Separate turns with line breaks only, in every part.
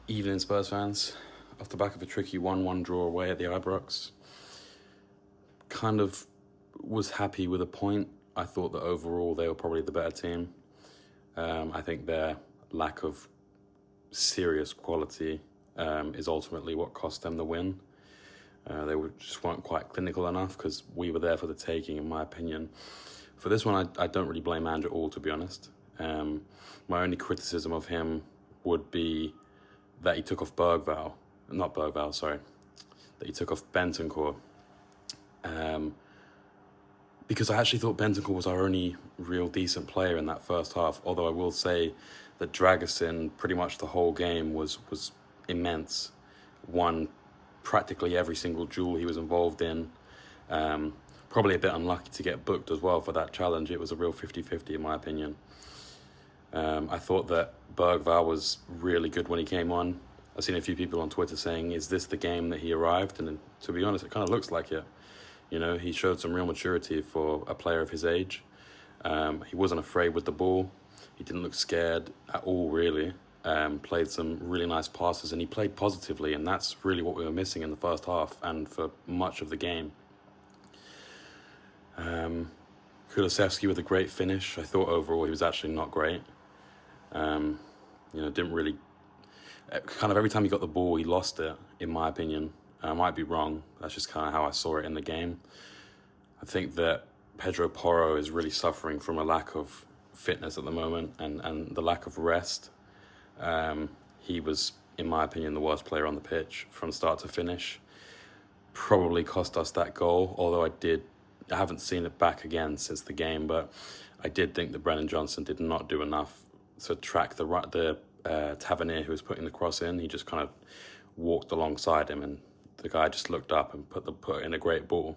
Evening, Spurs fans. Off the back of a tricky 1-1 draw away at the Ibrox, kind of was happy with a point. I thought that overall they were probably the better team. I think their lack of serious quality is ultimately what cost them the win. Just weren't quite clinical enough because we were there for the taking, in my opinion. For this one, I don't really blame Ange at all, to be honest. My only criticism of him would be that he took off that he took off Bentancur. Because I actually thought Bentancur was our only real decent player in that first half. Although I will say that Dragusin, pretty much the whole game, was immense. Won practically every single duel he was involved in. Probably a bit unlucky to get booked as well for that challenge. It was a real 50-50 in my opinion. I thought that Bergvall was really good when he came on. I've seen a few people on Twitter saying, is this the game that he arrived? And to be honest, it kind of looks like it. You know, he showed some real maturity for a player of his age. He wasn't afraid with the ball. He didn't look scared at all, really. Played some really nice passes, and he played positively, and that's really what we were missing in the first half and for much of the game. Kulusevski with a great finish. I thought overall he was actually not great. Didn't really... Kind of every time he got the ball, he lost it, in my opinion. I might be wrong. That's just kind of how I saw it in the game. I think that Pedro Porro is really suffering from a lack of fitness at the moment and the lack of rest. He was, in my opinion, the worst player on the pitch from start to finish. Probably cost us that goal, although I haven't seen it back again since the game, but I did think that Brennan Johnson did not do enough to track the Tavernier who was putting the cross in. He just kind of walked alongside him, and the guy just looked up and put in a great ball.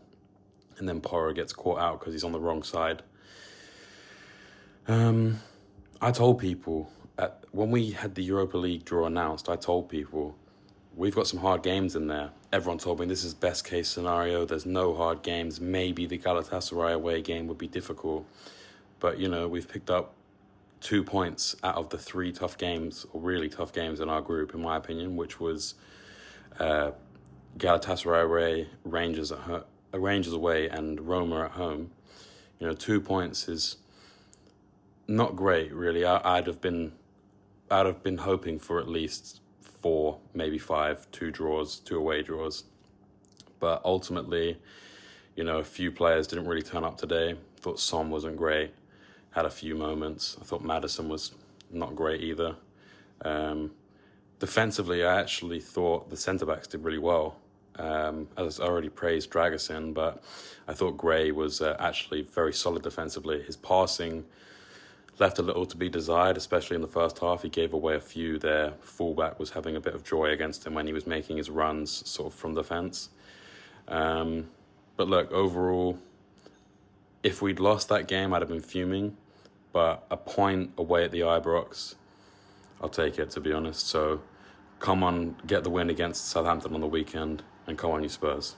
And then Porro gets caught out because he's on the wrong side. I told people, when we had the Europa League draw announced, I told people, we've got some hard games in there. Everyone told me this is best case scenario. There's no hard games. Maybe the Galatasaray away game would be difficult. But, we've picked up 2 points out of the 3 tough games, or really tough games in our group, in my opinion, which was Galatasaray away, Rangers away, and Roma at home. 2 points is not great, really. I'd have been hoping for at least 4, maybe 5, 2 away draws. But ultimately, a few players didn't really turn up today. Thought Son wasn't great. Had a few moments. I thought Maddison was not great either. Defensively, I actually thought the centre-backs did really well. As I already praised Dragusin, but I thought Gray was actually very solid defensively. His passing left a little to be desired, especially in the first half. He gave away a few there. Fullback was having a bit of joy against him when he was making his runs sort of from the fence. But look, overall, if we'd lost that game, I'd have been fuming. But a point away at the Ibrox, I'll take it, to be honest. So come on, get the win against Southampton on the weekend, and come on, you Spurs.